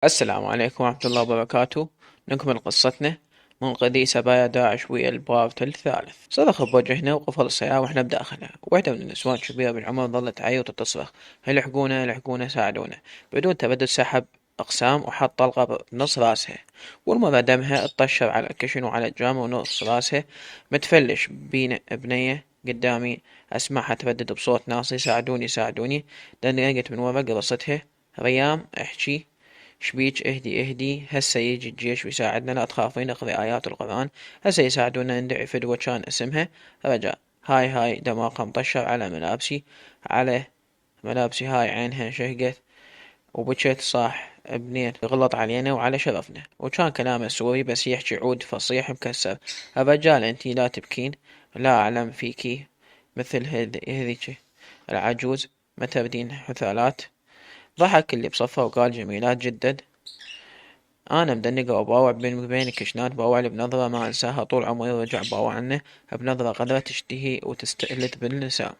السلام عليكم ورحمة الله وبركاته. نكمل قصتنا من قضية سبايا داعش ويا البارت الثالث. صرخ بوجهنا وقفل السيارة واحنا بداخلها، واحدة من النسوان الكبيرة بالعمر ظلت تعيط وتصرخ: الحقونا الحقونا ساعدونا. بدون تردد سحب أقسام وحط طلقة بنص راسها، والمرة دمها اتطشر على الكشن وعلى الجامة ونص راسها متفلش. بنية قدامي أسمعها تردد بصوت ناصي: ساعدوني ساعدوني. دققت من ورا قرصتها: ريام احكي، شبيج اهدي اهدي، هسه يجي الجيش ويساعدنا، لا تخافين، اقري آيات القرآن، هسه يساعدونا، ندعي فدوة كان اسمها رجاء. هاي دماغها مطشر على ملابسي، على ملابسي، هاي عينها شهقت وبجت، صاح ابنين غلط علينا وعلى شرفنا. وكان كلامه سوري بس يحكي عود فصيح مكسر: الرجال انتي لا تبكين، لا اعلم فيكي مثل هذيك العجوز، ما تردين حثالات. ضحك اللي بصفه وقال: جميلات جدا. أنا مدنقة وباوع بين الكشنات، باوع بنظرة ما أنساها طول عمري، ورجع باوع عنه بنظرة قدرة تشتهي وتستهلك بالنساء.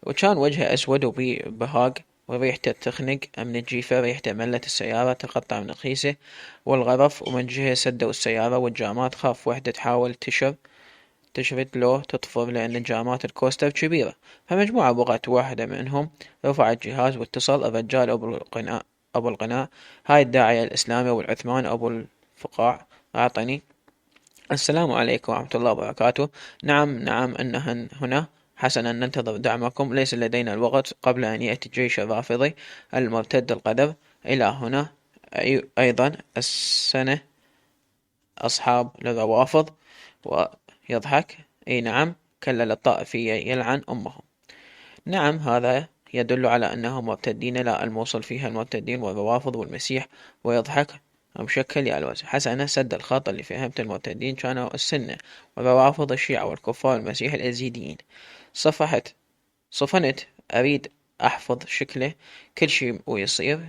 وكان وجهه أسود وبيه بهاق، وريحته تخنق من الجيفة، ريحته ملت السيارة تقطع من قيسه والغرف. ومن جهة سدوا السيارة والجامات، خاف وحدة تحاول تشرد لو تطفر لأن جامات الكوستر كبيرة. فمجموعة بغت واحدة منهم رفع الجهاز واتصل: الرجال أبو القناع، هاي الداعية الإسلامي أبو العثمان أبو الفقاع أعطني. السلام عليكم ورحمة الله وبركاته. نعم أنها هنا. حسنا، ننتظر دعمكم، ليس لدينا الوقت قبل أن يأتي الجيش الرافضي المرتد القدر إلى هنا. أيضا السنة أصحاب للروافض. ويضحك: اي نعم، كلا للطائفية يلعن أمهم. نعم، هذا يدل على أنهم مرتدين، لا الموصل فيها المرتدين والروافض والمسيح. ويضحك مشكل يالوز: حسنا، سد الخط اللي فهمت، المرتدين كانوا السنة، والروافض الشيعة، والكفار المسيح الأزيديين. صفحت صفنت أريد أحفظ شكله، كل شي ويصير.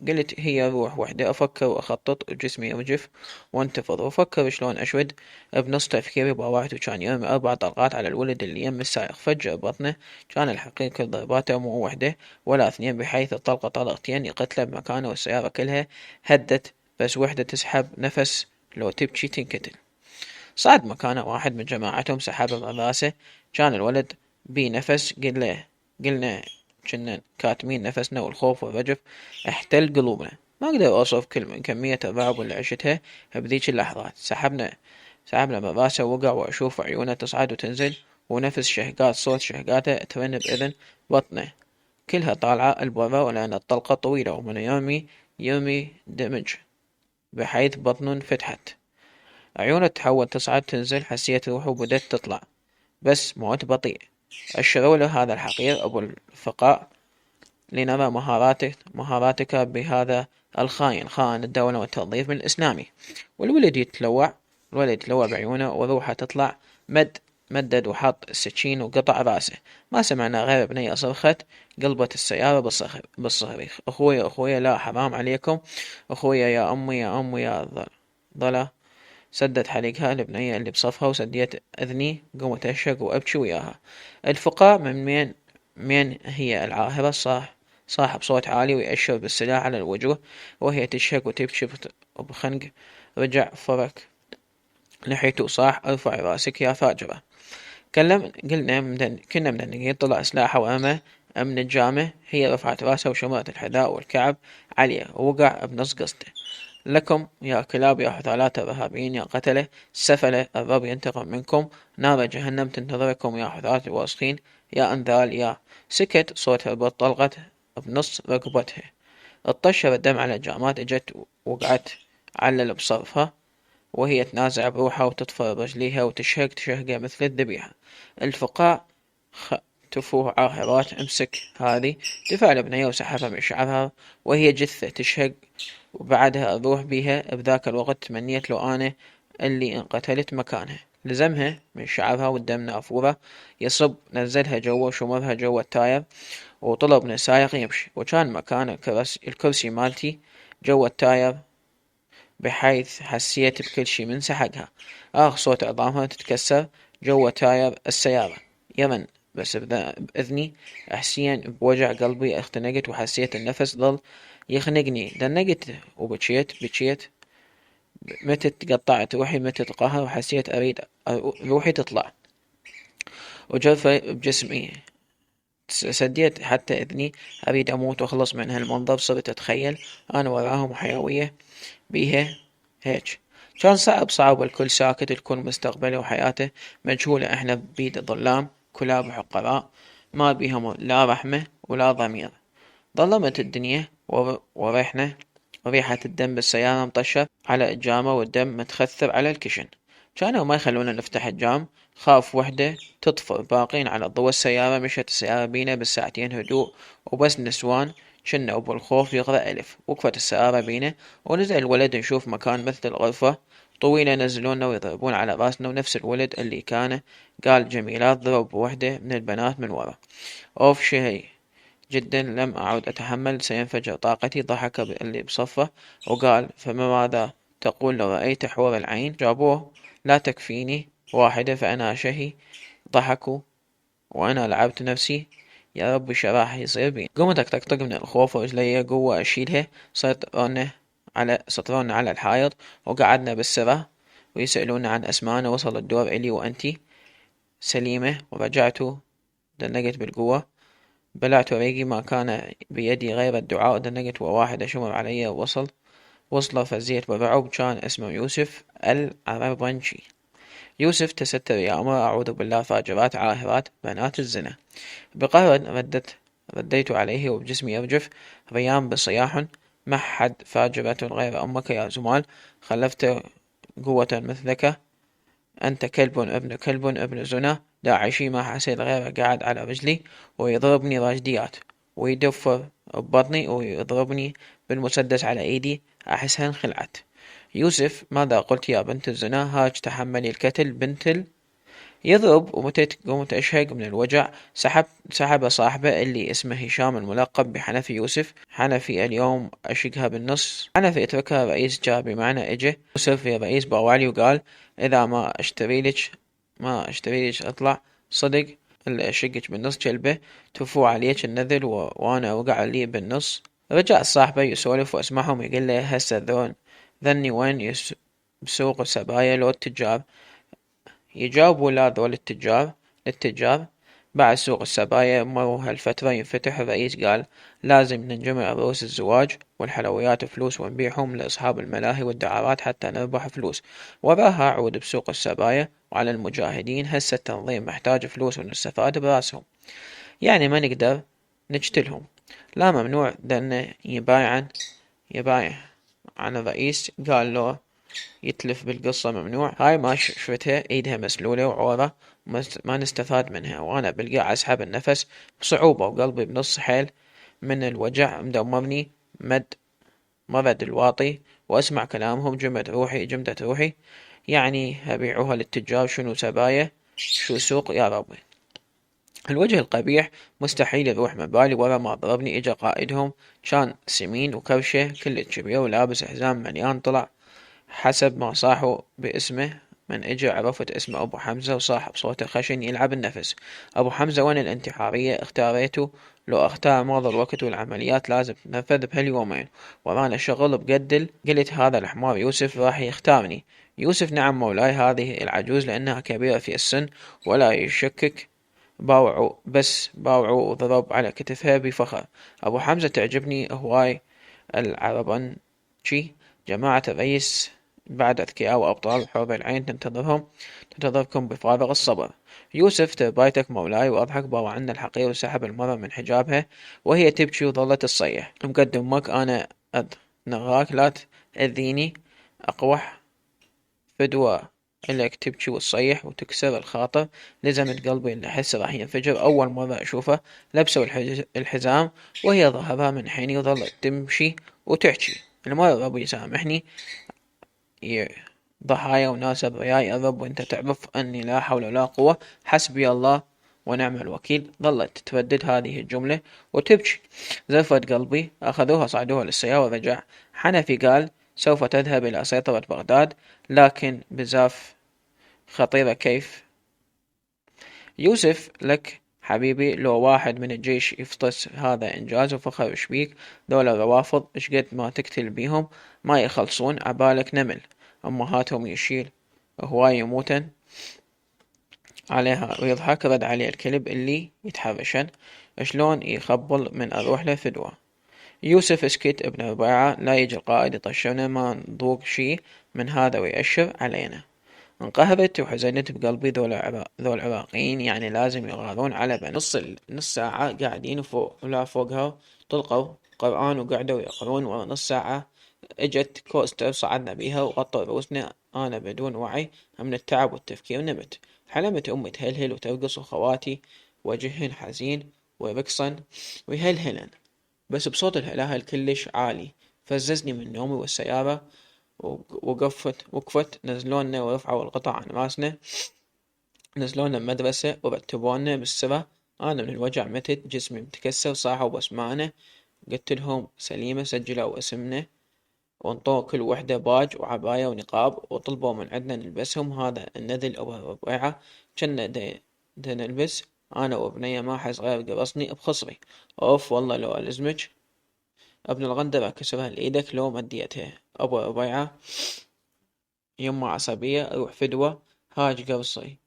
قلت هي روح وحدة، أفكر وأخطط وجسمي يرجف وانتفض، وأفكر شلون أشود. بنص تفكيري باوعت وكان يرمي 4 طلقات على الولد اللي يم السايق. فجأة بطنه كان الحقيقة ضرباته مو وحدة ولا اثنين، بحيث الطلقة طلقتين يقتله بمكانه، والسيارة كلها هدت، بس وحدة تسحب نفس لو تبكي تنقتل. صعد مكانه واحد من جماعتهم سحب من راسه، كان الولد بي نفس. قلنا كنا كاتمين نفسنا، والخوف والرجف احتل قلوبنا. ما اقدر اوصف كمية الرعب اللي عشتها بذيك اللحظات. سحبنا من راسه، وقع واشوف عيونه تصعد وتنزل، ونفس شهقات، صوت شهقاته ترن بإذن بطنه كلها طالعة البرا، ولأن الطلقة طويلة ومن يرمي دمج، بحيث بطن فتحت، عيونه تحول تصعد تنزل. حسيت روحه وبدت تطلع، بس موت بطيء. أشروا له: هذا الحقير أبو الفقاع، لنرى مهاراتك بهذا الخاين، خائن الدولة والتنظيف من الإسلامي. والولد يتلوع الولد يتلوع بعيونه وروحه تطلع. مدد وحط السكين وقطع راسه. ما سمعنا غير بنية صرخت. قلبت السيارة بالصريخ: أخويا أخويا، لا حرام عليكم، أخويا، يا أمي يا أمي يا ظلا. سدت حليقها البنية اللي بصفها، وسديت أذني، قمت أشهق وأبكي وياها. الفقاع من هي العاهرة؟ صاح بصوت عالي ويأشر بالسلاح على الوجوه، وهي تشهق وتبكي بخنق. رجع فرك لحيته وصاح: ارفعي راسك يا فاجرة. كنا مدنقين. طلع سلاحه وأمه من الجامة. هي رفعت راسها وشمرت الحذاء والكعب عليه، ووقع بنص قصته: لكم يا كلاب، يا حثالات الرهابيين، يا قتلة السفلة، الرب ينتقم منكم، نار جهنم تنتظركم يا حثاة الواسخين، يا أنذال يا. سكت صوت هربت طلقت بنص ركبتها. اطشر الدم على الجامات، اجت وقعت علل بصرفها، وهي تنازع بروحها وتطفر رجليها وتشهق تشهقة مثل الذبيحة. الفقاع تفوه عاهرات: امسك هذي. دفع البنية وسحبها من شعرها وهي جثة تشهق، وبعدها أروح بيها. بذاك الوقت تمنيت لو أنا اللي انقتلت مكانها. لزمها من شعرها والدم نافورة يصب، نزلها جوا وشمرها جوا التاير، وطلب من السايق يمشي، وكان مكان الكرسي مالتي جوا التاير، بحيث حسيت بكل شي من سحقها. صوت عظامها تتكسر جوا تاير السيارة يمن، بس بإذني أحسين بوجع قلبي. اختنقت وحسيت النفس ظل يخنقني، دنقت بكيت متى قطعت روحي، متى تقهر وحسيت أريد روحي تطلع وجرفة بجسمي، سديت حتى إذني أريد أموت وأخلص من هالمنظر. صرت أتخيل أنا وراهم وحيوية بيها هيج. كان صعب الكل ساكت، الكل مستقبله وحياته مجهولة، احنا بيد ظلام كلاب وحقراء ما بيهم لا رحمة ولا ضمير. ظلمت الدنيا وريحنا وريحة الدم بالسيارة مطشر على الجامة والدم متخثر على الكشن. كانوا ما يخلونا نفتح الجام، خاف وحدة تطفئ، باقين على ضوء السيارة. مشت السيارة بينا بالساعتين هدوء وبس نسوان، كنا أبو الخوف يقرأ ألف. وقفت السيارة بينا ونزل الولد نشوف مكان مثل الغرفة طويلة، نزلونا ويضربون على راسنا، ونفس الولد اللي كان قال جميلات ضرب وحدة من البنات من ورا. أوف شيء جدا لم أعد أتحمل، سينفجر طاقتي. ضحك اللي بصفه وقال فماذا تقول لو رأيت حور العين؟ جابوه لا تكفيني واحدة فأنا شهي. ضحكوا وأنا لعبت نفسي يا رب شو راح يصير بي. قمت أطقطق من الخوف ورجلي قوة أشيلها. سطرونا على الحائط وقعدنا بالسرة ويسألونا عن أسمانا. وصل الدور إلي وأنتي سليمة ورجعت دنقت بالقوة، بلعت ريقي، ما كان بيدي غير الدعاء. دنقت وواحد أشمر علي وصله فزيت بالرعب. كان اسمه يوسف العربنشي. يوسف تستر يا أمر، أعوذ بالله، فاجرات عاهرات بنات الزنا. بقهر رديت عليه وبجسمي يرجف ريان بصياح ما حد فاجرة غير أمك يا زمال، خلفت قوة مثلك، أنت كلب ابن كلب ابن زنا. داعشي ما حسيت غيره قاعد على رجلي ويضربني راجديات ويدفر ببطني ويضربني بالمسدس على ايدي، احسها انخلعت. يوسف ماذا قلت يا بنت الزنا؟ هاج تحملي الكتل بنت يضرب. ومتيت قمت أشهق من الوجع. سحب صاحبه اللي اسمه هشام الملقب بحنفي. يوسف حنفي اليوم أشقها بالنص. حنفي اتركها رئيس جاء بمعنى اجه. يوسف يا رئيس باوعلي وقال إذا ما اشتريلك اطلع صدق اللي أشقك بالنص كلبه تفو عليك النذل وانا وقع لي بالنص. رجع صاحبه يسولف واسمعهم يقول له هسه ذني وين بسوق سبايا لو التجار. يجاوبوا لا ذول للتجار بعد سوق السبايا. مروا هالفترة ينفتح. الرئيس قال لازم ننجمع رؤوس الزواج والحلويات فلوس ونبيعهم لأصحاب الملاهي والدعارات حتى نربح فلوس، وراها عود بسوق السبايا. وعلى المجاهدين هسه التنظيم محتاج فلوس ونستفاد براسهم، يعني ما نقدر نجتلهم. لا ممنوع دنا يبايع عن الرئيس قال له يتلف بالقصة ممنوع. هاي ما شفتها ايدها مسلولة وعورة ما نستفاد منها، وانا بالقاع اسحب النفس بصعوبة وقلبي بنص حيل من الوجع مدمرني مرد الواطي. واسمع كلامهم جمدت روحي يعني هبيعوها للتجار. شنو سبايا شو سوق يا ربي. الوجه القبيح مستحيل يروح مبالي. ورا ما ضربني اجا قائدهم كان سمين وكرشه كل كبير ولابس حزام مليان. طلع حسب ما صاحوا باسمه. من اجى عرفت اسمه ابو حمزة وصاح بصوته خشن يلعب النفس. ابو حمزة وين الانتحارية اختاريته؟ لو اختار ماضي الوقت والعمليات لازم تنفذ بهاليومين، ورانا شغل بقدل. قلت هذا الحمار يوسف راح يختارني. يوسف نعم مولاي، هذه العجوز لانها كبيرة في السن ولا يشكك باوعوا وضرب على كتفها بفخر. ابو حمزة تعجبني هواي العربنشي. جماعة الرئيس بعد أذكياء وأبطال حور العين تنتظركم بفارغ الصبر. يوسف تربايتك مولاي. وأضحك باوع عنا الحقير وسحب المرة من حجابها وهي تبكي وظلت تصيح. مقدمك أنا نغاك لا تأذيني، أقوح فدوى إلك تبكي وتصيح وتكسر الخاطر. لزمت قلبي اللي أحس راح ينفجر أول مرة أشوفه لبسوا الحزام وهي ظهرها من حيني وظلت تمشي وتحكي. المرة ربي يسامحني ضحايا وناس أبرياء يا رب، وانت تعرف أني لا حول ولا قوة، حسبي الله ونعم الوكيل. ظلت تردد هذه الجملة وتبكي. زفت قلبي. أخذوها صعدوها للسيارة ورجع. حنفي قال سوف تذهب إلى سيطرة بغداد لكن بزاف خطيرة. كيف؟ يوسف لك حبيبي لو واحد من الجيش يفطس هذا إنجاز وفخر إيش بيك؟ ذولا الروافض إيش قد ما تقتل بيهم ما يخلصون عبالك نمل أمهاتهم يشيل هواي يموتن عليها ويضحك. رد عليه الكلب اللي يتحرشن شلون يخبل من أروح له فدوة. يوسف اسكت ابن ربيعة لا يجي القائد يطشرنا ما نذوق شي من هذا ويأشر علينا. انقهرت وحزنت بقلبي ذول العراقيين يعني لازم يغارون على بنات. نص ساعة قاعدين فوق ولا فوقها طلقوا قرآن وقعدوا يقرون ورا نص ساعة اجت كوستر صعدنا بيها وغطوا رؤوسنا انا بدون وعي من التعب والتفكير نمت. حلمت امي تهلهل وترقص وخواتي وجههن حزين ويرقصن ويهلهلن بس بصوت الهلاهل كلش عالي فززني من نومي والسيارة وقفت نزلونا ورفعوا الغطا عن راسنا نزلونا المدرسة ورتبونا بالسرة. أنا من الوجع متت جسمي متكسر صاحوا بأسمائنا قلت لهم سليمة سجلوا اسمنا وانطوا كل وحدة باج وعباية ونقاب وطلبوا من عندنا نلبسهم. هذا النذل أو الربيعة كنا دا نلبس أنا وبنية ما صغير قرصني بخصري. أوف والله لو ألزمك ابن الغندرة كسرها لإيدك لو مديتها. أبو ربيعة يما عصبية أروح فدوة هاج قرصي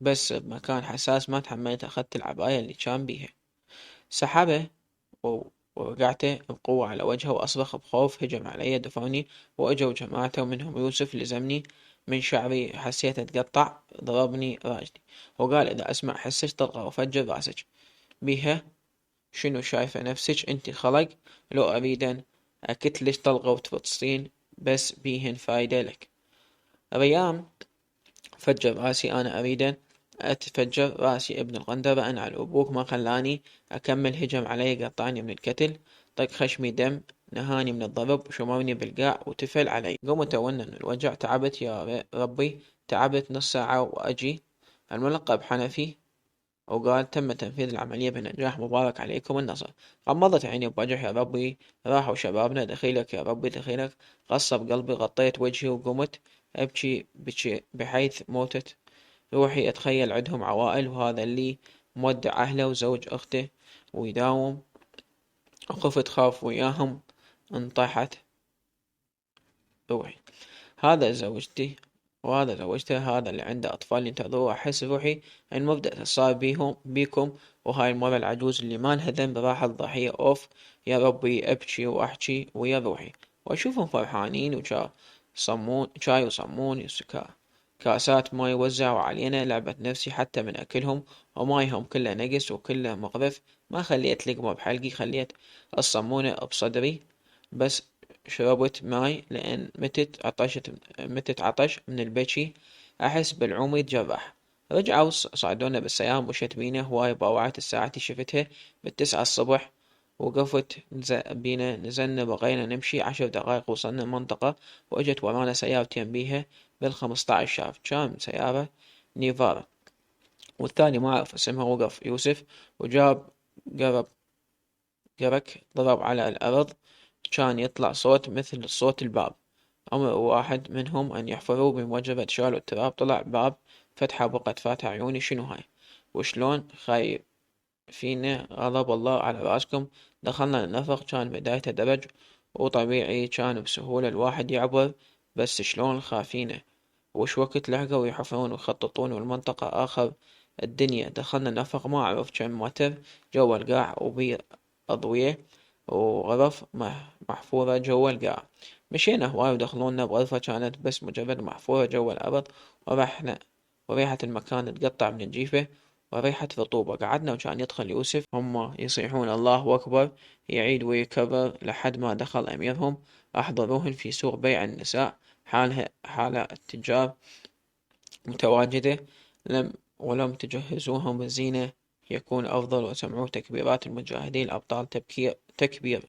بس بمكان حساس ما تحملت أخذت العباية اللي كان بيها سحبه ووقعته بقوة على وجهه وأصرخ بخوف. هجم علي دفعني وأجوا جماعته ومنهم يوسف لزمني من شعري حسيت أتقطع ضربني راجلي وقال إذا أسمع حسك طلقة وفجر راسك بيها. شنو شايفة نفسك انتي خلق لو أريدن أكتلش طلقة وتفطسين بس بيهن فايدة لك. ريام فجر راسي أنا أريدن أتفجر راسي ابن الغندرة أنعل أبوك ما خلاني أكمل. هجم علي قطعني من الكتل طق خشمي دم نهاني من الضرب شمرني بالقاع وتفل علي. قمت أونن من الوجع تعبت يا ربي تعبت نص ساعة وأجي. الملقب حنفي وقال تم تنفيذ العملية بنجاح مبارك عليكم النصر. غمضت عيني بوجه يا ربي راحوا شبابنا دخيلك يا ربي دخيلك. غصب قلبي غطيت وجهي وقمت أبكي بحيث موتت روحي. أتخيل عندهم عوائل وهذا اللي مودع أهله وزوج أخته ويداوم وخفت خاف وياهم انطاحت روحي. هذا زوجتي وهذا زوجته هذا اللي عنده أطفال ينتظروه. أحس روحي إن مبدأ صار بيكم وهاي المرة العجوز اللي ما لها ذنب راح الضحية. أوف يا ربي أبكي وأحكي ويا روحي وأشوفهم فرحانين شاي وصمون كاسات ما يوزعوا علينا. لعبت نفسي حتى من أكلهم ومايهم كله نقص وكله مقرف. ما خليت لقمة بحلقي خليت الصمونة بصدري بس شربت ماي لأن متت عطش من البكي. أحس بالعوم يتجرح. رجعوا صعدونا بالسيارة مشت بينا هواي باوعت الساعة شفتها بالتسعة الصبح وقفت بينا نزلنا بغينا نمشي 10 دقايق وصلنا منطقة وإجت ورانا سيارتين بيها بال15 شاف كان سيارة نيفارا والثاني ما أعرف اسمها. وقف يوسف وجاب قرب قرك ضرب على الأرض كان يطلع صوت مثل صوت الباب. أمر واحد منهم أن يحفروا بموجبة شالوا التراب طلع باب فتحة بقت فاتحة عيوني شنو هاي وشلون خايفين غضب الله على راسكم. دخلنا النفق كان بدايته درج وطبيعي كان بسهولة الواحد يعبر بس شلون خافينه وش وقت لحقوا يحفرون ويخططون والمنطقة آخر الدنيا. دخلنا النفق ما أعرف كم متر جوا القاع وبي أضوية وغرف محفورة جوا القاع. مشينا هواي ودخلونا بغرفة كانت بس مجرد محفورة جوا الأرض وريحة المكان تقطع من الجيفة وريحة رطوبة. قعدنا وكان يدخل يوسف هم يصيحون الله أكبر يعيد ويكرر لحد ما دخل أميرهم. أحضروهن في سوق بيع النساء حالة التجار متواجدة ولم تجهزوهم بالزينة يكون أفضل. وسمعوا تكبيرات المجاهدين الأبطال تكبير